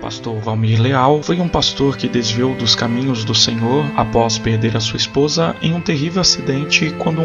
Pastor Valmir Leal foi um pastor que desviou dos caminhos do Senhor após perder a sua esposa em um terrível acidente quando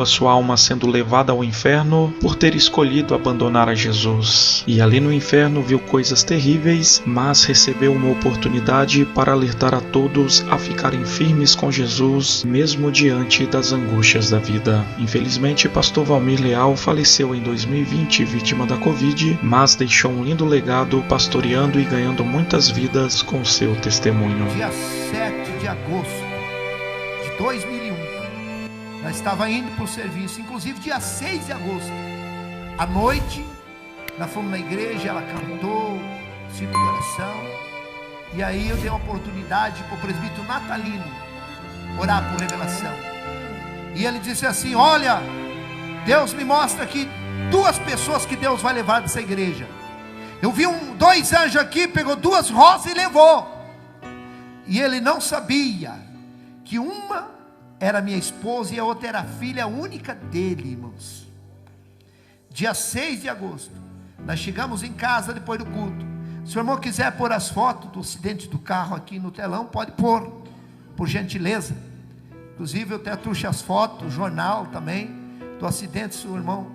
sua alma sendo levada ao inferno por ter escolhido abandonar a Jesus. E ali no inferno viu coisas terríveis, mas recebeu uma oportunidade para alertar a todos a ficarem firmes com Jesus, mesmo diante das angústias da vida. Infelizmente, Pastor Valmir Leal faleceu em 2020 vítima da Covid, mas deixou um lindo legado pastoreando e ganhando muitas vidas com seu testemunho. Dia 7 de agosto de 2001, nós estava indo para o serviço, inclusive dia 6 de agosto, à noite, nós fomos na igreja, ela cantou, cito de oração, e aí eu dei uma oportunidade para o presbítero Natalino orar por revelação, e ele disse assim: olha, Deus me mostra aqui duas pessoas que Deus vai levar dessa igreja. Eu vi dois anjos aqui, pegou duas rosas e levou, e ele não sabia que uma era minha esposa e a outra era a filha única dele, irmãos. Dia 6 de agosto, nós chegamos em casa depois do culto. Se o irmão quiser pôr as fotos do acidente do carro aqui no telão, pode pôr, por gentileza. Inclusive eu até trouxe as fotos, o jornal também, do acidente. Se o irmão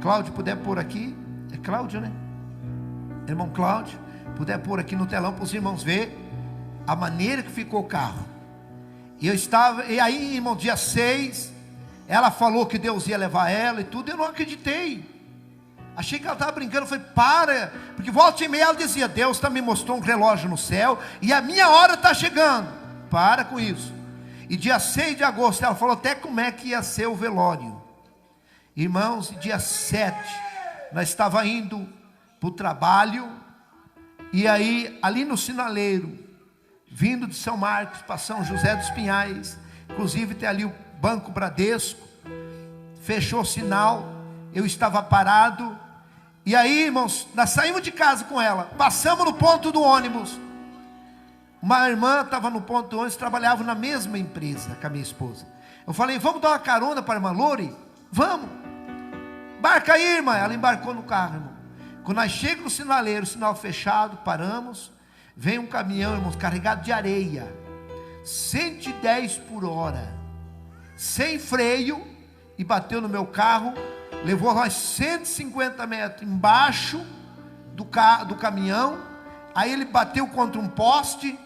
Cláudio puder pôr aqui, é Cláudio, né? Irmão Cláudio, puder pôr aqui no telão para os irmãos verem a maneira que ficou o carro. E aí, irmão, dia 6, ela falou que Deus ia levar ela e tudo, eu não acreditei. Achei que ela estava brincando, eu falei, para, porque volta e meia ela dizia, Deus me mostrou um relógio no céu, e a minha hora está chegando, para com isso. E dia 6 de agosto, ela falou até como é que ia ser o velório. Irmãos, dia 7, nós estávamos indo para o trabalho, e aí, ali no sinaleiro, vindo de São Marcos para São José dos Pinhais, inclusive tem ali o Banco Bradesco, fechou o sinal, eu estava parado, e aí, irmãos, nós saímos de casa com ela, passamos no ponto do ônibus, uma irmã estava no ponto do ônibus, trabalhava na mesma empresa com a minha esposa, eu falei, vamos dar uma carona para a irmã Lore? Vamos, embarca aí, irmã. Ela embarcou no carro, irmão. Quando nós chegamos no sinaleiro, sinal fechado, paramos, vem um caminhão, irmãos, carregado de areia, 110 por hora, sem freio, e bateu no meu carro, levou nós 150 metros embaixo do caminhão, aí ele bateu contra um poste,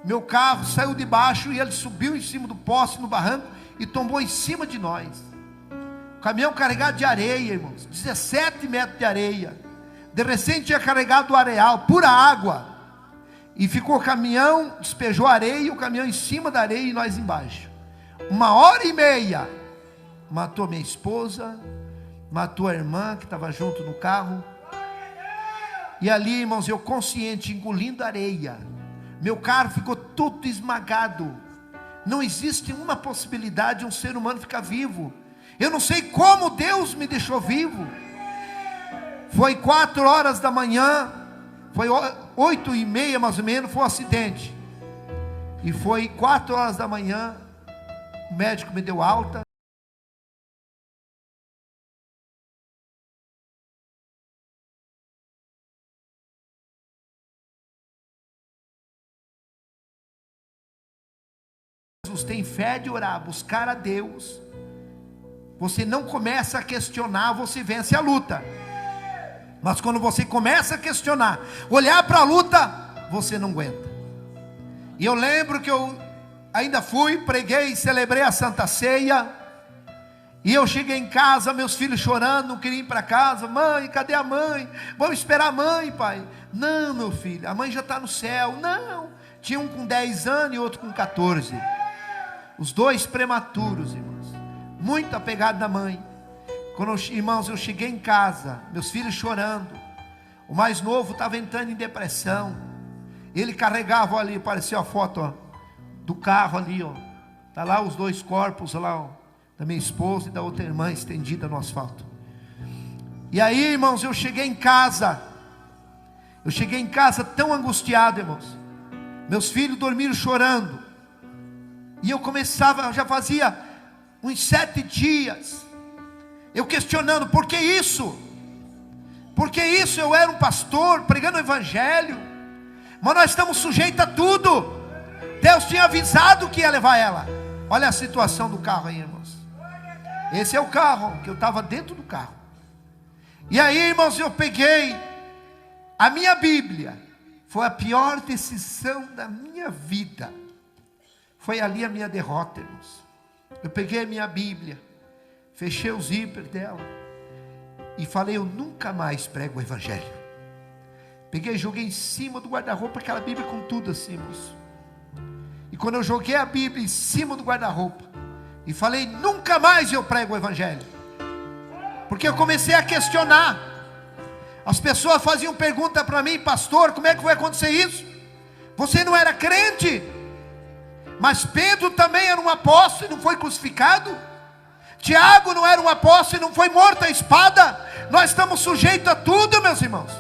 meu carro saiu de baixo, e ele subiu em cima do poste, no barranco, e tombou em cima de nós, o caminhão carregado de areia, irmãos, 17 metros de areia, de recente tinha carregado o areal, pura água, e ficou o caminhão, despejou areia, o caminhão em cima da areia e nós embaixo. 1h30, matou minha esposa, matou a irmã que estava junto no carro. E ali, irmãos, eu consciente, engolindo areia. Meu carro ficou todo esmagado. Não existe uma possibilidade de um ser humano ficar vivo. Eu não sei como Deus me deixou vivo. Foi 4 horas da manhã, foi 8h30 mais ou menos, foi um acidente, e foi 4 horas da manhã, o médico me deu alta, Jesus tem fé de orar, buscar a Deus, você não começa a questionar, você vence a luta. Mas quando você começa a questionar, olhar para a luta, você não aguenta. E eu lembro que eu ainda fui, preguei, celebrei a Santa Ceia. E eu cheguei em casa, meus filhos chorando, não queriam ir para casa. Mãe, cadê a mãe? Vamos esperar a mãe, pai. Não, meu filho, a mãe já está no céu. Não, tinha um com 10 anos e outro com 14. Os dois prematuros, irmãos. Muito apegado da mãe. Quando, irmãos, eu cheguei em casa, meus filhos chorando, o mais novo estava entrando em depressão, ele carregava ali, apareceu a foto, ó, do carro ali, ó, tá lá os dois corpos lá, ó, da minha esposa e da outra irmã estendida no asfalto. E aí, irmãos, eu cheguei em casa tão angustiado, irmãos, meus filhos dormiram chorando, E eu começava, já fazia uns 7 dias, eu questionando, por que isso? Por que isso? Eu era um pastor, pregando o evangelho, mas nós estamos sujeitos a tudo. Deus tinha avisado que ia levar ela. Olha a situação do carro aí, irmãos. Esse é o carro, que eu estava dentro do carro. E aí, irmãos, eu peguei a minha Bíblia. Foi a pior decisão da minha vida. Foi ali a minha derrota, irmãos. Eu peguei a minha Bíblia, fechei o zíper dela e falei, eu nunca mais prego o evangelho. Peguei e joguei em cima do guarda-roupa, aquela Bíblia com tudo assim, irmãos. E quando eu joguei a Bíblia em cima do guarda-roupa e falei, nunca mais eu prego o evangelho, porque eu comecei a questionar. As pessoas faziam pergunta para mim, pastor, como é que vai acontecer isso? Você não era crente? Mas Pedro também era um apóstolo e não foi crucificado? Tiago não era um apóstolo e não foi morto à espada? Nós estamos sujeitos a tudo, meus irmãos.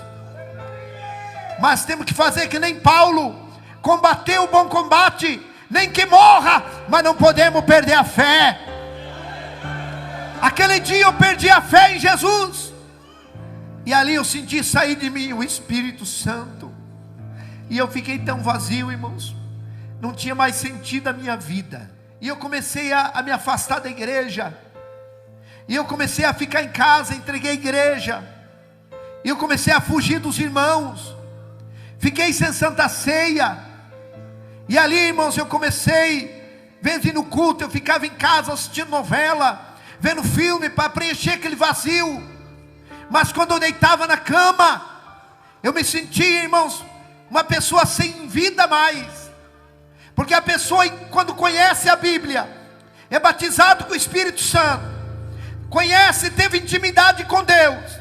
Mas temos que fazer que nem Paulo, combater o bom combate, nem que morra, mas não podemos perder a fé. Aquele dia eu perdi a fé em Jesus, e ali eu senti sair de mim o Espírito Santo, e eu fiquei tão vazio, irmãos, não tinha mais sentido a minha vida, e eu comecei a me afastar da igreja, e eu comecei a ficar em casa, entreguei a igreja, e eu comecei a fugir dos irmãos, fiquei sem santa ceia, e ali, irmãos, eu comecei, vendo no culto, eu ficava em casa assistindo novela, vendo filme para preencher aquele vazio. Mas quando eu deitava na cama, eu me sentia, irmãos, uma pessoa sem vida mais. Porque a pessoa, quando conhece a Bíblia, é batizado com o Espírito Santo, conhece, teve intimidade com Deus,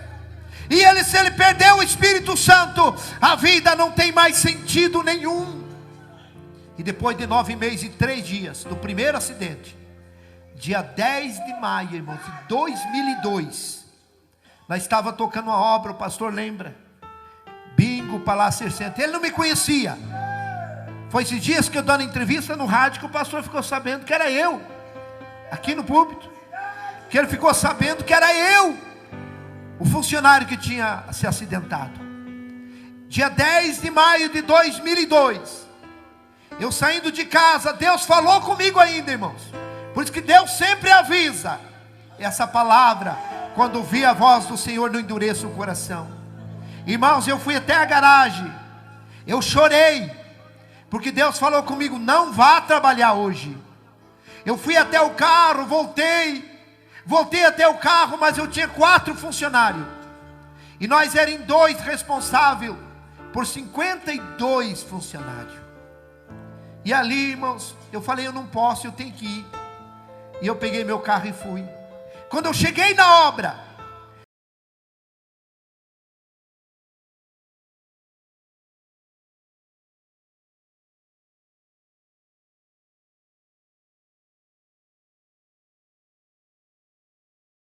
e ele, se ele perdeu o Espírito Santo, a vida não tem mais sentido nenhum. E depois de 9 meses e 3 dias do primeiro acidente, dia 10 de maio, irmãos, de 2002, nós estávamos tocando uma obra, o pastor lembra, Bingo, Palácio 60, ele não me conhecia. Foi esses dias que eu dando entrevista no rádio, que o pastor ficou sabendo que era eu, aqui no púlpito, que ele ficou sabendo que era eu, o funcionário que tinha se acidentado. Dia 10 de maio de 2002, eu saindo de casa, Deus falou comigo ainda, irmãos. Por isso que Deus sempre avisa. Essa palavra, quando ouvi a voz do Senhor, não endureça o coração. Irmãos, eu fui até a garagem, eu chorei, porque Deus falou comigo, não vá trabalhar hoje. Eu fui até o carro, voltei até o carro, mas eu tinha 4 funcionários, e nós éramos 2 responsáveis por 52 funcionários. E ali, irmãos, eu falei, eu não posso, eu tenho que ir. E eu peguei meu carro e fui. Quando eu cheguei na obra,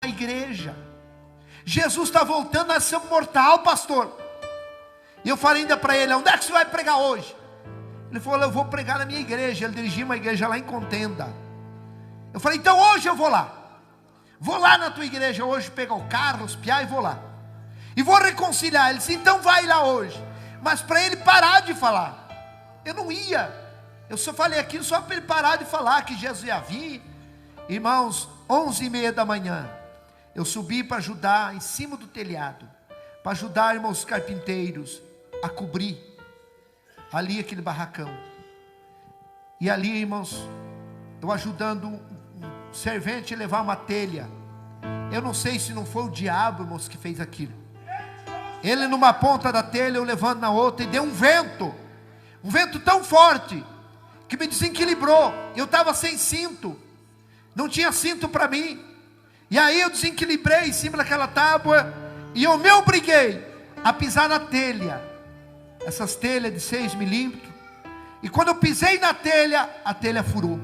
a igreja, Jesus está voltando a ser mortal, pastor. E eu falei ainda para ele, onde é que você vai pregar hoje? Ele falou, eu vou pregar na minha igreja. Ele dirigia uma igreja lá em Contenda. Eu falei, então hoje eu vou lá. Vou lá na tua igreja hoje, pegar o carro, os piá e vou lá. E vou reconciliar. Ele disse, então vai lá hoje. Mas para ele parar de falar. Eu não ia. Eu só falei aquilo só para ele parar de falar que Jesus ia vir. Irmãos, 11h30 da manhã, eu subi para ajudar em cima do telhado. Para ajudar, irmãos, os carpinteiros a cobrir ali aquele barracão. E ali, irmãos, eu ajudando um servente a levar uma telha. Eu não sei se não foi o diabo, irmãos, que fez aquilo. Ele numa ponta da telha, eu levando na outra, e deu um vento tão forte, que me desequilibrou. Eu estava sem cinto, não tinha cinto para mim, e aí eu desequilibrei em cima daquela tábua, e eu me obriguei a pisar na telha, essas telhas de 6 milímetros, e quando eu pisei na telha, a telha furou,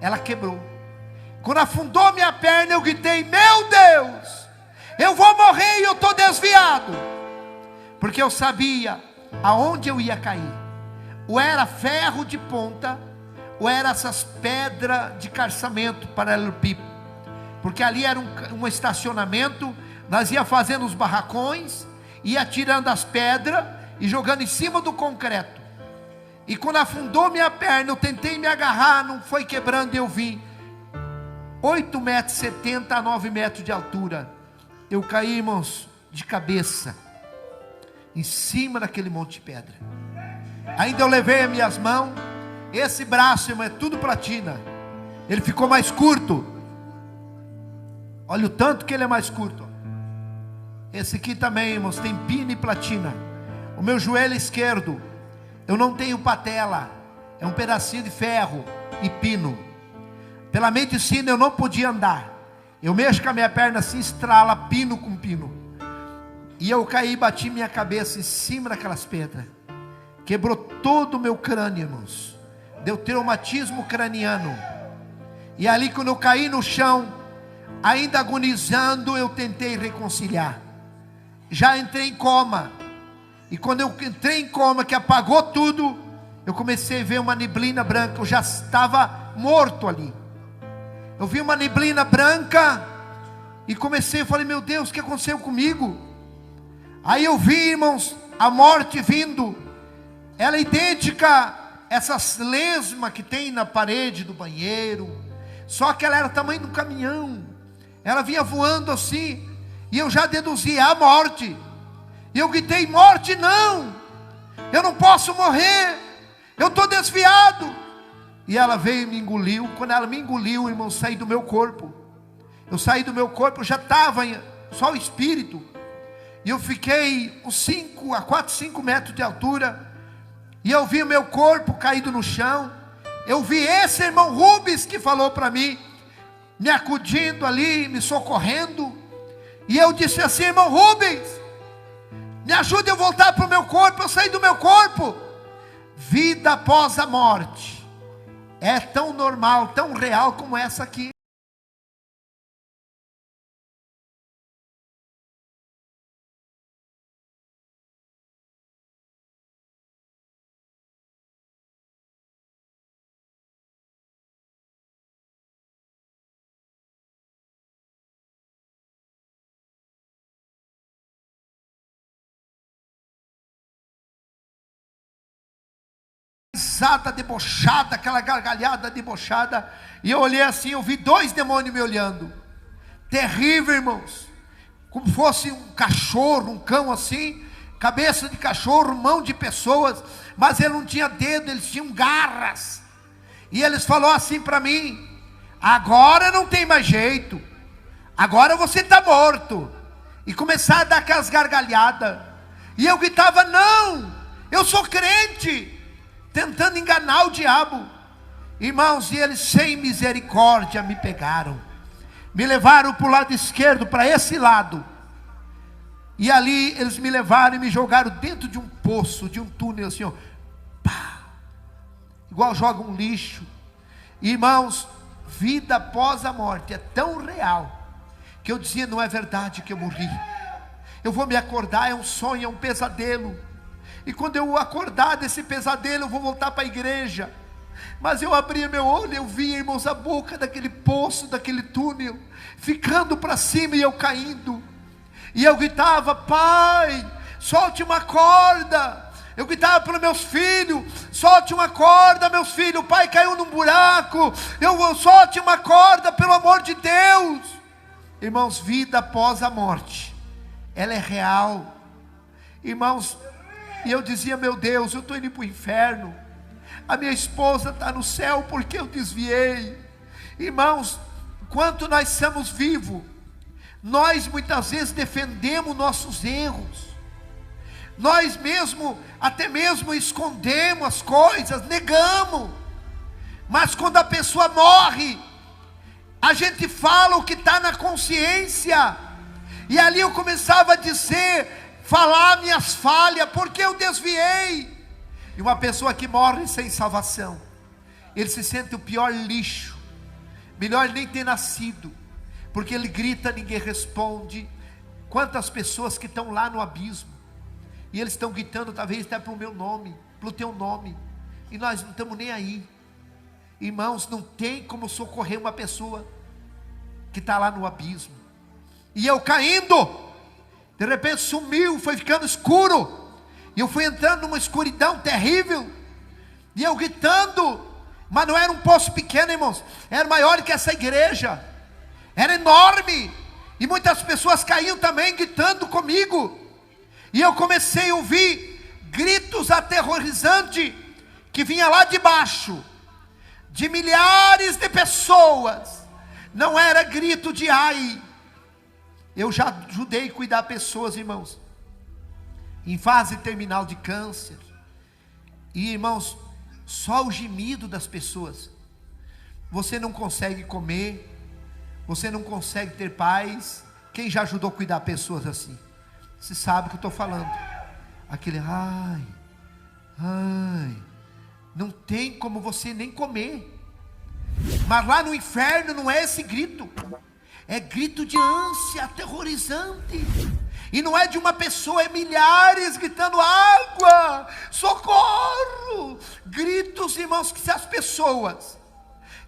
ela quebrou. Quando afundou minha perna, eu gritei, meu Deus, eu vou morrer e eu estou desviado, porque eu sabia aonde eu ia cair. Ou era ferro de ponta, ou eram essas pedras de calçamento paralelepípedo, porque ali era um estacionamento. Nós ia fazendo os barracões, ia tirando as pedras e jogando em cima do concreto. E quando afundou minha perna, eu tentei me agarrar, não foi quebrando, eu vim 8,70 m a 9 metros de altura. Eu caí, irmãos, de cabeça em cima daquele monte de pedra. Ainda eu levei as minhas mãos. Esse braço, irmão, é tudo platina. Ele ficou mais curto. Olha o tanto que ele é mais curto. Esse aqui também, irmãos, tem pino e platina. O meu joelho esquerdo, eu não tenho patela, é um pedacinho de ferro e pino. Pela medicina eu não podia andar. Eu mexo com a minha perna assim, estrala pino com pino. E eu caí e bati minha cabeça em cima daquelas pedras. Quebrou todo o meu crânio, irmãos. Deu traumatismo craniano. E ali quando eu caí no chão, ainda agonizando, eu tentei reconciliar. Já entrei em coma. E quando eu entrei em coma, que apagou tudo, eu comecei a ver uma neblina branca. Eu já estava morto ali. Eu vi uma neblina branca e comecei, eu falei, meu Deus, o que aconteceu comigo? Aí eu vi, irmãos, a morte vindo. Ela é idêntica a essas lesmas que tem na parede do banheiro, só que ela era do tamanho de um caminhão. Ela vinha voando assim, e eu já deduzi a morte. E eu gritei, morte não, eu não posso morrer, eu estou desviado. E ela veio e me engoliu. Quando ela me engoliu, irmão, eu saí do meu corpo. Eu saí do meu corpo, eu já estava só o espírito. E eu fiquei uns 4, 5 metros de altura. E eu vi o meu corpo caído no chão. Eu vi esse irmão Rubens que falou para mim, me acudindo ali, me socorrendo. E eu disse assim, irmão Rubens, me ajude a voltar para o meu corpo. Eu saí do meu corpo. Vida após a morte é tão normal, tão real como essa aqui. Risada debochada, aquela gargalhada debochada. E eu olhei assim, eu vi 2 demônios me olhando. Terrível, irmãos. Como fosse um cachorro, um cão assim, cabeça de cachorro, mão de pessoas, mas ele não tinha dedo, eles tinham garras. E eles falaram assim para mim, agora não tem mais jeito, agora você está morto. E começaram a dar aquelas gargalhadas. E eu gritava, não, eu sou crente, tentando enganar o diabo. Irmãos, e eles sem misericórdia me pegaram, me levaram para o lado esquerdo, para esse lado. E ali eles me levaram e me jogaram dentro de um poço, de um túnel assim, ó, pá, igual joga um lixo. Irmãos, vida após a morte é tão real, que eu dizia, não é verdade que eu morri. Eu vou me acordar, é um sonho, é um pesadelo. E quando eu acordar desse pesadelo, eu vou voltar para a igreja. Mas eu abri meu olho, eu vi, irmãos, a boca daquele poço, daquele túnel, ficando para cima e eu caindo. E eu gritava, pai, solte uma corda. Eu gritava para os meus filhos, solte uma corda, meus filhos, o pai caiu num buraco. Solte uma corda, pelo amor de Deus. Irmãos, vida após a morte, ela é real. Irmãos, e eu dizia, meu Deus, eu estou indo para o inferno. A minha esposa está no céu porque eu desviei. Irmãos, enquanto nós estamos vivos, nós muitas vezes defendemos nossos erros. Nós mesmo, até mesmo escondemos as coisas, negamos. Mas quando a pessoa morre, a gente fala o que está na consciência. E ali eu começava a dizer, falar minhas falhas, porque eu desviei. E uma pessoa que morre sem salvação, ele se sente o pior lixo. Melhor nem ter nascido, porque ele grita, ninguém responde. Quantas pessoas que estão lá no abismo, e eles estão gritando, talvez até para o meu nome, para o teu nome, e nós não estamos nem aí. Irmãos, não tem como socorrer uma pessoa que está lá no abismo. E eu caindo, de repente sumiu, foi ficando escuro, e eu fui entrando numa escuridão terrível, e eu gritando, mas não era um poço pequeno, irmãos, era maior que essa igreja, era enorme, e muitas pessoas caíam também gritando comigo, e eu comecei a ouvir gritos aterrorizantes, que vinha lá de baixo, de milhares de pessoas. Não era grito de ai. Eu já ajudei a cuidar pessoas, irmãos, em fase terminal de câncer, e irmãos, só o gemido das pessoas, você não consegue comer, você não consegue ter paz. Quem já ajudou a cuidar pessoas assim? Você sabe o que eu estou falando. Aquele ai, não tem como você nem comer. Mas lá no inferno não é esse grito, é grito de ânsia aterrorizante, e não é de uma pessoa, é milhares gritando água, socorro, gritos, irmãos, que se as pessoas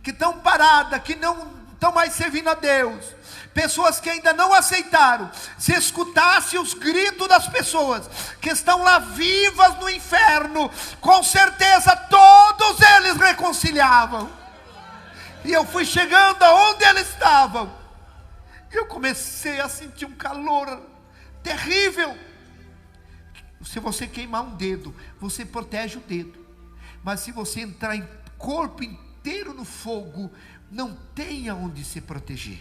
que estão paradas, que não estão mais servindo a Deus, pessoas que ainda não aceitaram, se escutasse os gritos das pessoas que estão lá vivas no inferno, com certeza todos eles reconciliavam. E eu fui chegando aonde eles estavam, e eu comecei a sentir um calor terrível. Se você queimar um dedo, você protege o dedo, mas se você entrar em corpo inteiro no fogo, não tem aonde se proteger.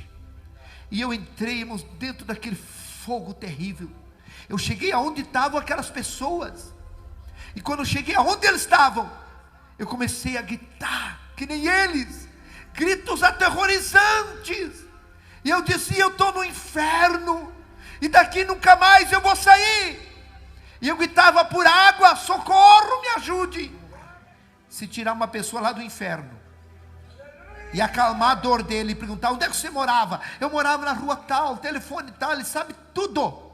E eu entrei, irmãos, dentro daquele fogo terrível. Eu cheguei aonde estavam aquelas pessoas, e quando eu cheguei aonde eles estavam, eu comecei a gritar que nem eles, gritos aterrorizantes, e eu dizia: eu estou no inferno, e daqui nunca mais eu vou sair. E eu gritava por água, socorro, me ajude. Se tirar uma pessoa lá do inferno e acalmar a dor dele, e perguntar: onde é que você morava? Eu morava na rua tal, telefone tal. Ele sabe tudo,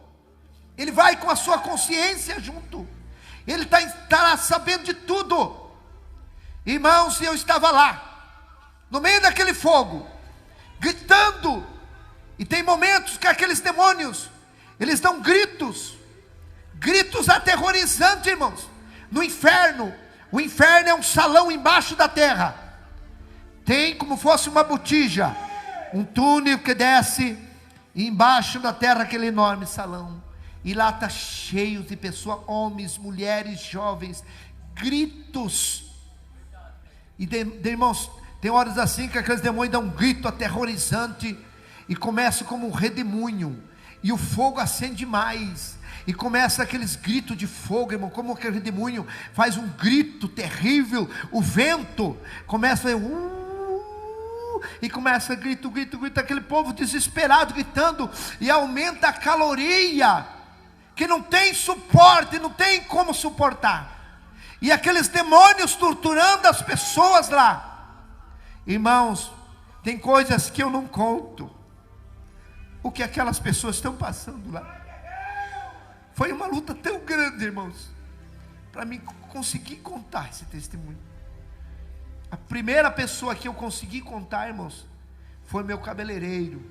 ele vai com a sua consciência junto, ele está sabendo de tudo. Irmãos, eu estava lá no meio daquele fogo, gritando, e tem momentos que aqueles demônios, eles dão gritos aterrorizantes, irmãos. No inferno, o inferno é um salão embaixo da terra, tem como fosse uma botija, um túnel que desce, e embaixo da terra aquele enorme salão, e lá está cheio de pessoas, homens, mulheres, jovens, gritos, e irmãos, tem horas assim que aqueles demônios dão um grito aterrorizante, e começa como um redemoinho, e o fogo acende mais, e começa aqueles gritos de fogo, irmão, como aquele redemoinho faz um grito terrível. O vento começa a e começa grito, aquele povo desesperado gritando, e aumenta a caloria, que não tem suporte, não tem como suportar, e aqueles demônios torturando as pessoas lá. Irmãos, tem coisas que eu não conto, o que aquelas pessoas estão passando lá. Foi uma luta tão grande, irmãos, para mim conseguir contar esse testemunho. A primeira pessoa que eu consegui contar, irmãos, foi meu cabeleireiro,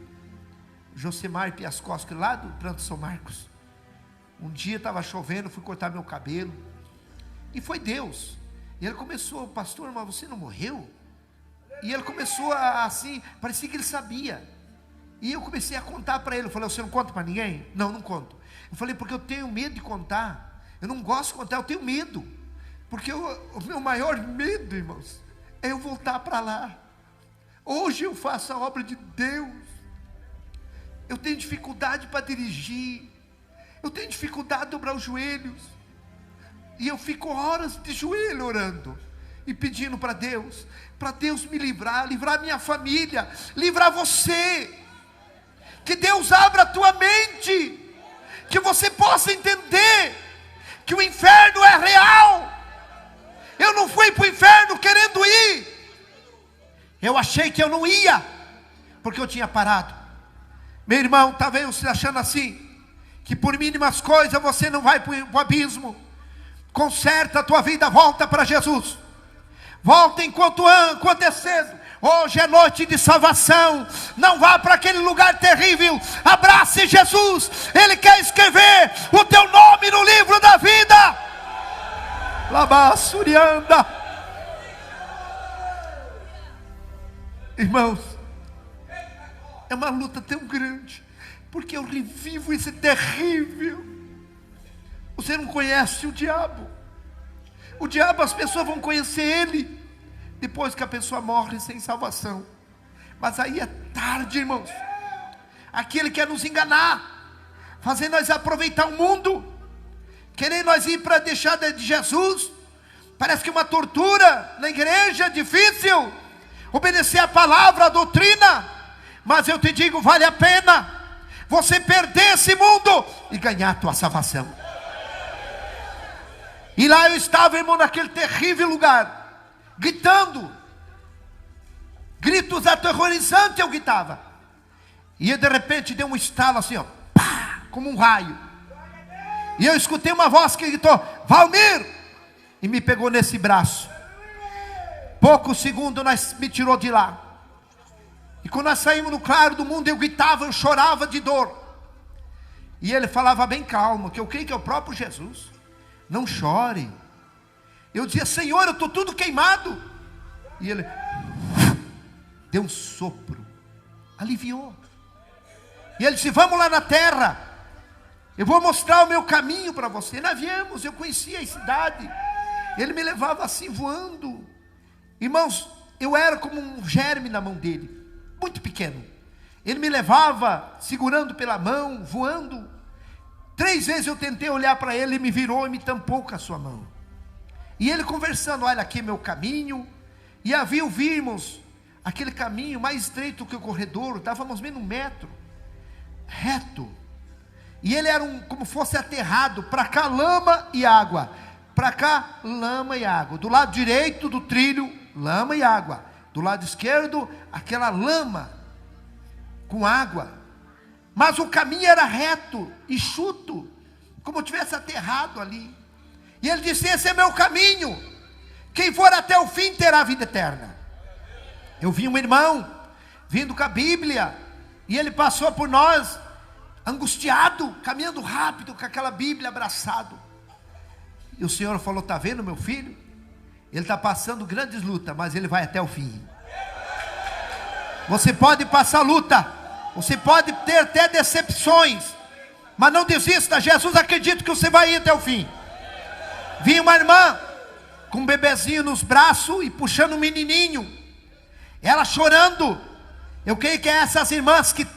Josemar Piascoski, lá do Planto São Marcos. Um dia estava chovendo, fui cortar meu cabelo, e foi Deus. E ele começou: pastor, mas você não morreu? E ele começou assim, parecia que ele sabia. E eu comecei a contar para ele. Eu falei: você não conta para ninguém? Não, não conto. Eu falei: porque eu tenho medo de contar. Eu não gosto de contar, eu tenho medo. Porque o meu maior medo, irmãos, é eu voltar para lá. Hoje eu faço a obra de Deus. Eu tenho dificuldade para dirigir. Eu tenho dificuldade de dobrar os joelhos. E eu fico horas de joelho orando e pedindo para Deus me livrar minha família, livrar você. Que Deus abra a tua mente, que você possa entender que o inferno é real. Eu não fui para o inferno querendo ir, eu achei que eu não ia, porque eu tinha parado. Meu irmão, talvez você achando assim, que por mínimas coisas você não vai para o abismo. Conserta a tua vida, volta para Jesus, Volta enquanto é cedo. Hoje é noite de salvação. Não vá para aquele lugar terrível. Abrace Jesus. Ele quer escrever o teu nome no livro da vida. Labassurianda. Irmãos, é uma luta tão grande, porque eu revivo esse terrível. Você não conhece o diabo. O diabo, as pessoas vão conhecer ele depois que a pessoa morre sem salvação. Mas aí é tarde, irmãos. Aquele quer nos enganar, fazer nós aproveitar o mundo, querer nós ir para deixar de Jesus. Parece que uma tortura na igreja, difícil obedecer a palavra, a doutrina. Mas eu te digo, vale a pena você perder esse mundo e ganhar a tua salvação. E lá eu estava, irmão, naquele terrível lugar, gritando, gritos aterrorizantes eu gritava. E de repente deu um estalo assim, ó, pá, como um raio. E eu escutei uma voz que gritou, Valmir, e me pegou nesse braço. Poucos segundos me tirou de lá. E quando nós saímos no claro do mundo, eu gritava, eu chorava de dor. E ele falava bem calmo, que eu creio que é o próprio Jesus. Não chore. Eu dizia, Senhor, eu estou tudo queimado. E ele deu um sopro, aliviou. E ele disse, vamos lá na terra, eu vou mostrar o meu caminho para você. Nós viemos, eu conhecia a cidade. Ele me levava assim voando. Irmãos, eu era como um germe na mão dele, muito pequeno. Ele me levava segurando pela mão, voando. 3 vezes eu tentei olhar para ele, ele me virou e me tampou com a sua mão. E ele conversando, olha aqui meu caminho. E havia, vimos aquele caminho mais estreito que o corredor, estávamos menos 1 metro, reto. E ele era como fosse aterrado, para cá lama e água, para cá lama e água. Do lado direito do trilho, lama e água. Do lado esquerdo, aquela lama com água. Mas o caminho era reto, enxuto, como se tivesse aterrado ali. E ele disse, esse é meu caminho, quem for até o fim terá a vida eterna. Eu vi um irmão, vindo com a Bíblia, e ele passou por nós, angustiado, caminhando rápido, com aquela Bíblia abraçado. E o Senhor falou, está vendo meu filho? Ele está passando grandes lutas, mas ele vai até o fim. Você pode passar luta, você pode ter até decepções, mas não desista. Jesus acredita que você vai ir até o fim. Vi uma irmã com um bebezinho nos braços e puxando um menininho, ela chorando. Eu creio que é essas irmãs que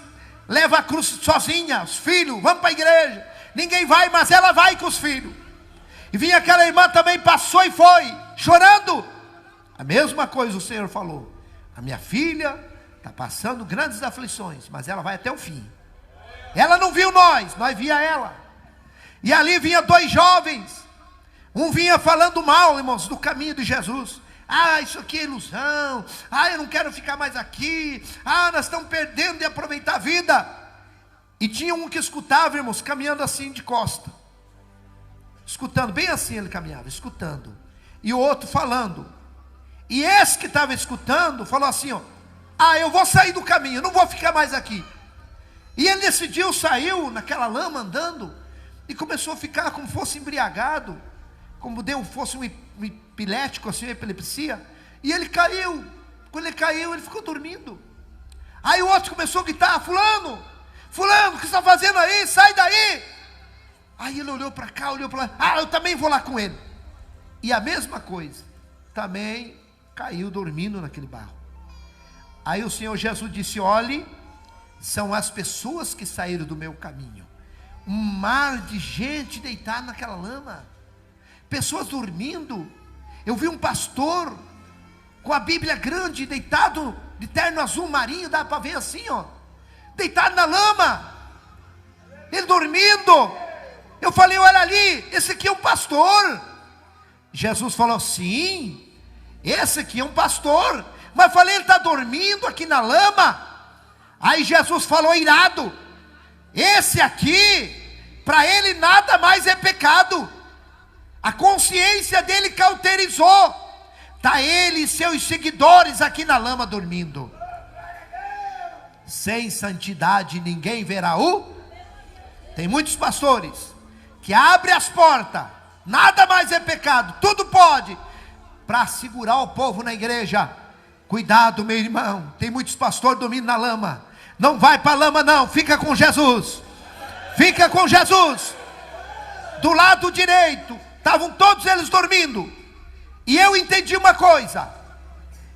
levam a cruz sozinha, os filhos, vamos para a igreja, ninguém vai, mas ela vai com os filhos. E vinha aquela irmã também, passou e foi, chorando. A mesma coisa o Senhor falou, a minha filha está passando grandes aflições, mas ela vai até o fim. Ela não viu nós via ela. E ali vinha 2 jovens. Um vinha falando mal, irmãos, do caminho de Jesus. Ah, isso aqui é ilusão. Ah, eu não quero ficar mais aqui. Ah, nós estamos perdendo de aproveitar a vida. E tinha um que escutava, irmãos, caminhando assim de costa. Escutando, bem assim ele caminhava, escutando. E o outro falando. E esse que estava escutando, falou assim, ó, ah, eu vou sair do caminho, não vou ficar mais aqui. E ele decidiu, saiu naquela lama andando, e começou a ficar como fosse embriagado, como fosse um epilético, assim, uma epilepsia. E ele caiu. Quando ele caiu, ele ficou dormindo. Aí o outro começou a gritar, fulano, fulano, o que você está fazendo aí? Sai daí. Aí ele olhou para cá, olhou para lá, ah, eu também vou lá com ele. E a mesma coisa, também caiu dormindo naquele barro. Aí o Senhor Jesus disse, olhe, são as pessoas que saíram do meu caminho. Um mar de gente deitada naquela lama, pessoas dormindo. Eu vi um pastor com a Bíblia grande, deitado de terno azul marinho, dá para ver assim, ó, deitado na lama, ele dormindo. Eu falei, olha ali, esse aqui é um pastor. Jesus falou, sim, esse aqui é um pastor. Mas falei, ele está dormindo aqui na lama. Aí Jesus falou, irado, esse aqui, para ele nada mais é pecado. A consciência dele cauterizou, Está ele e seus seguidores aqui na lama dormindo. Sem santidade ninguém verá o. Tem muitos pastores que abrem as portas, nada mais é pecado, tudo pode, para segurar o povo na igreja. Cuidado, meu irmão, tem muitos pastores dormindo na lama. Não vai para a lama não, fica com Jesus. Fica com Jesus. Do lado direito estavam todos eles dormindo, e eu entendi uma coisa,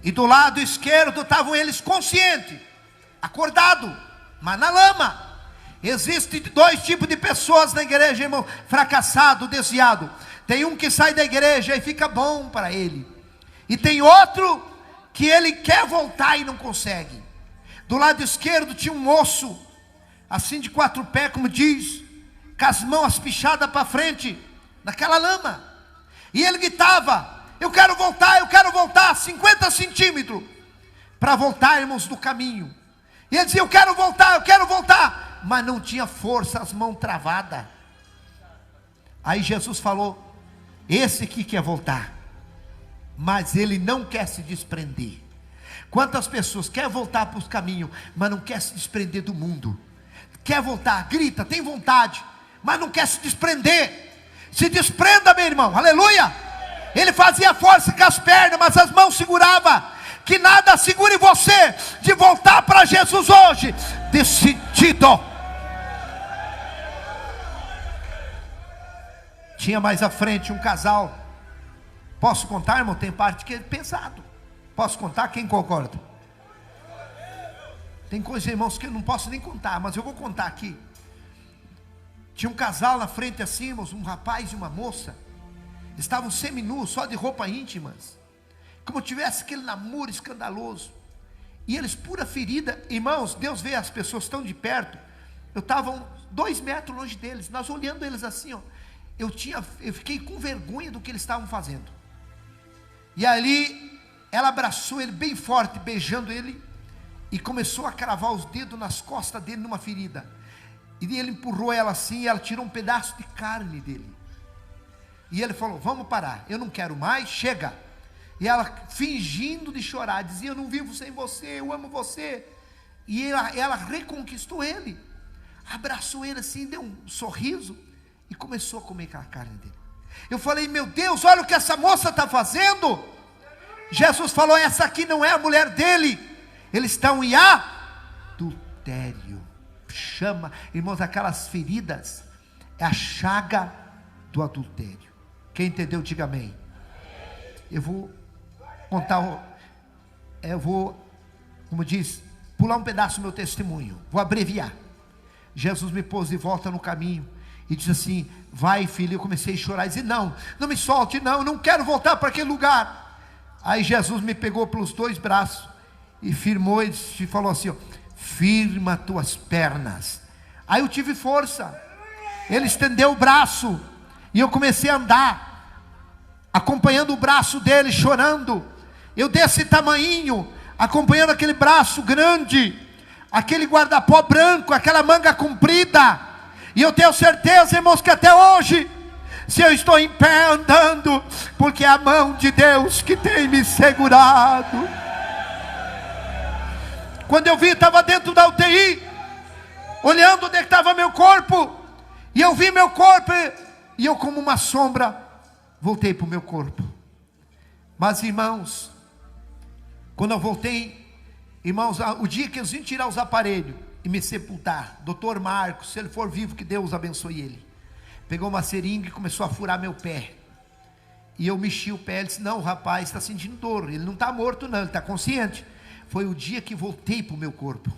e do lado esquerdo estavam eles conscientes, acordados, mas na lama. Existem dois tipos de pessoas na igreja, irmão: fracassado, desviado. Tem um que sai da igreja e fica bom para ele, e tem outro que ele quer voltar e não consegue. Do lado esquerdo tinha um moço, assim de 4 pés, como diz, com as mãos pichadas para frente, naquela lama, e ele gritava: eu quero voltar 50 centímetros, para voltar, irmãos, do caminho. E ele dizia: eu quero voltar, mas não tinha força, as mãos travadas. Aí Jesus falou: esse aqui quer voltar, mas ele não quer se desprender. Quantas pessoas querem voltar para os caminhos, mas não quer se desprender do mundo? Quer voltar, grita, tem vontade, mas não quer se desprender. Se desprenda, meu irmão, aleluia. Ele fazia força com as pernas, mas as mãos segurava. Que nada segure você de voltar para Jesus hoje, decidido. Tinha mais à frente um casal. Posso contar, irmão? Tem parte que é pesado. Posso contar? Quem concorda? Tem coisas, irmãos, que eu não posso nem contar, mas eu vou contar aqui. Tinha um casal na frente assim, irmãos, um rapaz e uma moça. Estavam seminus, só de roupa íntimas, como tivesse aquele namoro escandaloso. E eles pura ferida. Irmãos, Deus vê as pessoas tão de perto. Eu estava 2 metros longe deles, nós olhando eles assim, ó. Eu fiquei com vergonha do que eles estavam fazendo. E ali ela abraçou ele bem forte, beijando ele, e começou a cravar os dedos nas costas dele numa ferida. E ele empurrou ela assim, e ela tirou um pedaço de carne dele. E ele falou: vamos parar, eu não quero mais, chega. E ela, fingindo de chorar, dizia: eu não vivo sem você, eu amo você. E ela reconquistou ele, abraçou ele assim, deu um sorriso, e começou a comer aquela carne dele. Eu falei: meu Deus, olha o que essa moça está fazendo. Jesus falou: essa aqui não é a mulher dele, eles estão em adultério. Chama, irmãos, aquelas feridas é a chaga do adultério. Quem entendeu, diga amém. Eu vou contar, como diz, pular um pedaço do meu testemunho, vou abreviar. Jesus me pôs de volta no caminho e disse assim: vai, filho. Eu comecei a chorar e dizer: não me solte, não, eu não quero voltar para aquele lugar. Aí Jesus me pegou pelos 2 braços e firmou e falou assim: ó, firma tuas pernas. Aí eu tive força, ele estendeu o braço e eu comecei a andar, acompanhando o braço dele, chorando. Eu desse tamanhinho, acompanhando aquele braço grande, aquele guarda-pó branco, aquela manga comprida. E eu tenho certeza, irmãos, que até hoje, se eu estou em pé andando, porque é a mão de Deus que tem me segurado. Quando eu vi, estava dentro da UTI, olhando onde estava meu corpo, e eu vi meu corpo, e eu, como uma sombra, voltei para o meu corpo. Mas, irmãos, quando eu voltei, irmãos, o dia que eles iam tirar os aparelhos e me sepultar, doutor Marcos, se ele for vivo, que Deus abençoe ele, pegou uma seringa e começou a furar meu pé. E eu mexi o pé. Ele disse: não, o rapaz está sentindo dor, ele não está morto não, ele está consciente. Foi o dia que voltei para o meu corpo.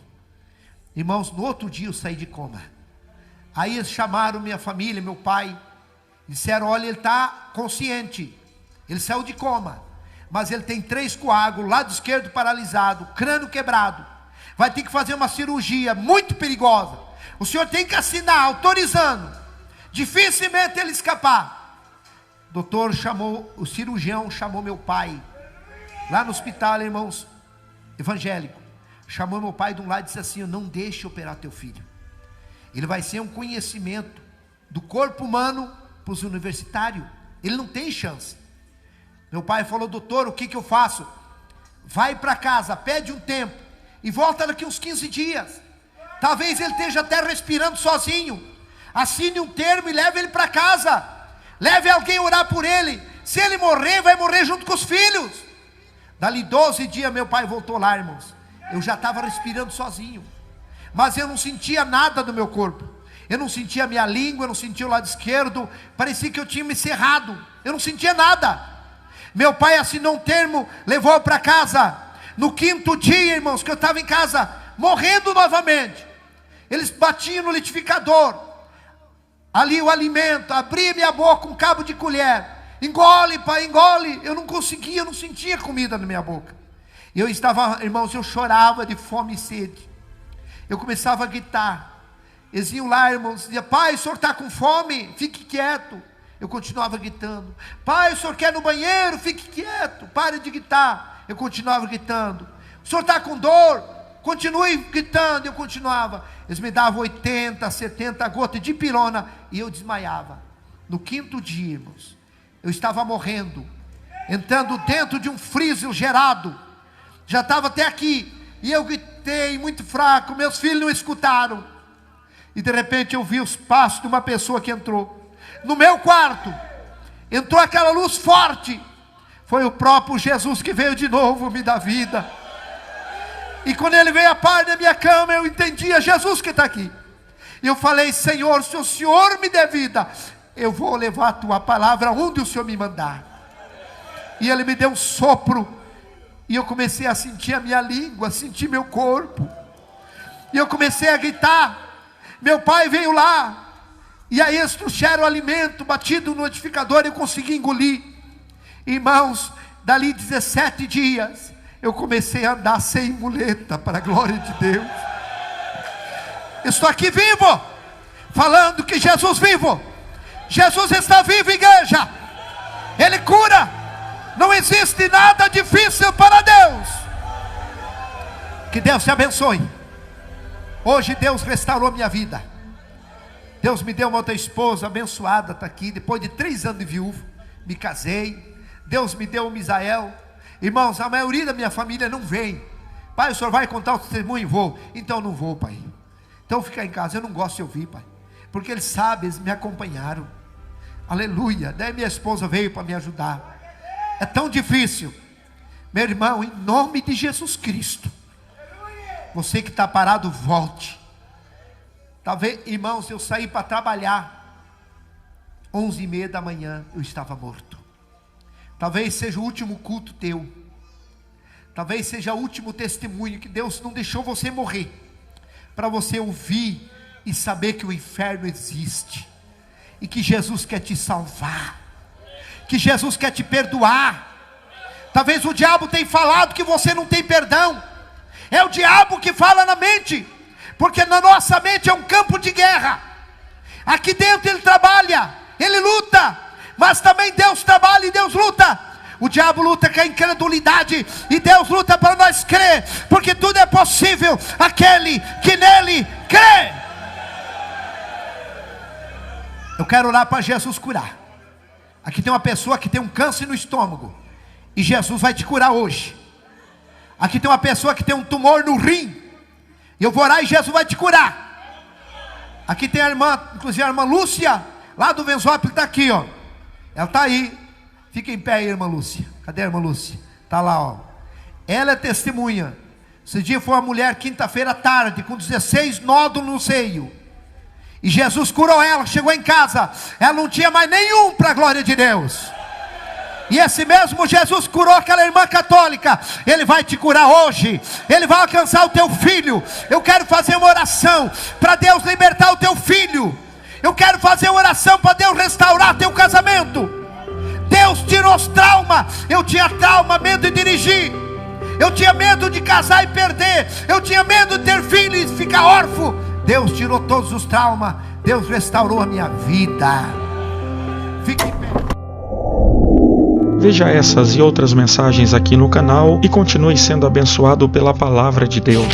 Irmãos, no outro dia eu saí de coma. Aí eles chamaram minha família, meu pai, disseram: olha, ele está consciente, ele saiu de coma, mas ele tem 3 coágulos, lado esquerdo paralisado, crânio quebrado, vai ter que fazer uma cirurgia muito perigosa. O senhor tem que assinar, autorizando, dificilmente ele escapar. O doutor chamou, o cirurgião chamou meu pai, lá no hospital, irmãos, evangélico, chamou meu pai de um lado e disse assim: não deixe operar teu filho, ele vai ser um conhecimento do corpo humano para os universitários, ele não tem chance. Meu pai falou: doutor, o que eu faço? Vai para casa, pede um tempo e volta daqui uns 15 dias. Talvez ele esteja até respirando sozinho. Assine um termo e leve ele para casa. Leve alguém orar por ele. Se ele morrer, vai morrer junto com os filhos. Dali 12 dias meu pai voltou lá, irmãos. Eu já estava respirando sozinho, mas eu não sentia nada do meu corpo. Eu não sentia a minha língua, eu não sentia o lado esquerdo. Parecia que eu tinha me cerrado. Eu não sentia nada. Meu pai assinou um termo, levou para casa. No 5º dia, irmãos, que eu estava em casa, morrendo novamente, eles batiam no liquidificador, ali o alimento, abria minha boca com um cabo de colher. Engole, pai, engole. Eu não conseguia, eu não sentia comida na minha boca. Eu estava, irmãos, eu chorava de fome e sede. Eu começava a gritar. Eles iam lá, irmãos, diziam: pai, o senhor está com fome? Fique quieto. Eu continuava gritando. Pai, o senhor quer ir no banheiro? Fique quieto, pare de gritar. Eu continuava gritando. O senhor está com dor? Continue gritando. Eu continuava. Eles me davam 80, 70 gotas de pirona e eu desmaiava. No 5º dia, irmãos, eu estava morrendo, entrando dentro de um freezer gerado. Já estava até aqui. E eu gritei muito fraco. Meus filhos não escutaram. E de repente eu vi os passos de uma pessoa que entrou no meu quarto. Entrou aquela luz forte. Foi o próprio Jesus que veio de novo me dar vida. E quando ele veio a par da minha cama, eu entendi: é Jesus que está aqui. E eu falei: Senhor, se o Senhor me der vida, eu vou levar a tua palavra onde o Senhor me mandar. E ele me deu um sopro. E eu comecei a sentir a minha língua, a sentir meu corpo. E eu comecei a gritar. Meu pai veio lá. E aí eles trouxeram o alimento batido no liquidificador. Eu consegui engolir. Irmãos, dali 17 dias, eu comecei a andar sem muleta, para a glória de Deus. Estou aqui vivo, falando que Jesus vivo. Jesus está vivo, igreja. Ele cura. Não existe nada difícil para Deus. Que Deus te abençoe. Hoje Deus restaurou minha vida. Deus me deu uma outra esposa abençoada, está aqui. Depois de 3 anos de viúvo, me casei. Deus me deu um Misael. Irmãos, a maioria da minha família não vem. Pai, o senhor vai contar o testemunho? Vou. Então não vou, pai. Então fica em casa. Eu não gosto de ouvir, pai, porque eles sabem, eles me acompanharam. Aleluia. Daí minha esposa veio para me ajudar. É tão difícil. Meu irmão, em nome de Jesus Cristo, você que está parado, volte. Talvez, irmãos, eu saí para trabalhar 11h30 da manhã, eu estava morto. Talvez seja o último culto teu. Talvez seja o último testemunho, que Deus não deixou você morrer, para você ouvir e saber que o inferno existe, e que Jesus quer te salvar, que Jesus quer te perdoar. Talvez o diabo tenha falado que você não tem perdão. É o diabo que fala na mente, porque na nossa mente é um campo de guerra. Aqui dentro ele trabalha, ele luta, mas também Deus trabalha e Deus luta. O diabo luta com a incredulidade, e Deus luta para nós crer, porque tudo é possível aquele que nele crê. Eu quero orar para Jesus curar. Aqui tem uma pessoa que tem um câncer no estômago, e Jesus vai te curar hoje. Aqui tem uma pessoa que tem um tumor no rim, eu vou orar e Jesus vai te curar. Aqui tem a irmã, inclusive a irmã Lúcia, lá do Venzópolis, está aqui, ó. Ela está aí. Fica em pé aí, irmã Lúcia. Cadê a irmã Lúcia? Está lá, ó. Ela é testemunha. Esse dia foi uma mulher, quinta-feira à tarde, com 16 nódulos no seio. E Jesus curou ela, chegou em casa, ela não tinha mais nenhum, para a glória de Deus. E esse mesmo Jesus curou aquela irmã católica. Ele vai te curar hoje. Ele vai alcançar o teu filho. Eu quero fazer uma oração para Deus libertar o teu filho. Eu quero fazer uma oração para Deus restaurar teu casamento. Deus tirou os traumas. Eu tinha trauma, medo de dirigir. Eu tinha medo de casar e perder. Eu tinha medo de ter filho e ficar órfão. Deus tirou todos os traumas. Deus restaurou a minha vida. Fique em pé. Veja essas e outras mensagens aqui no canal e continue sendo abençoado pela palavra de Deus.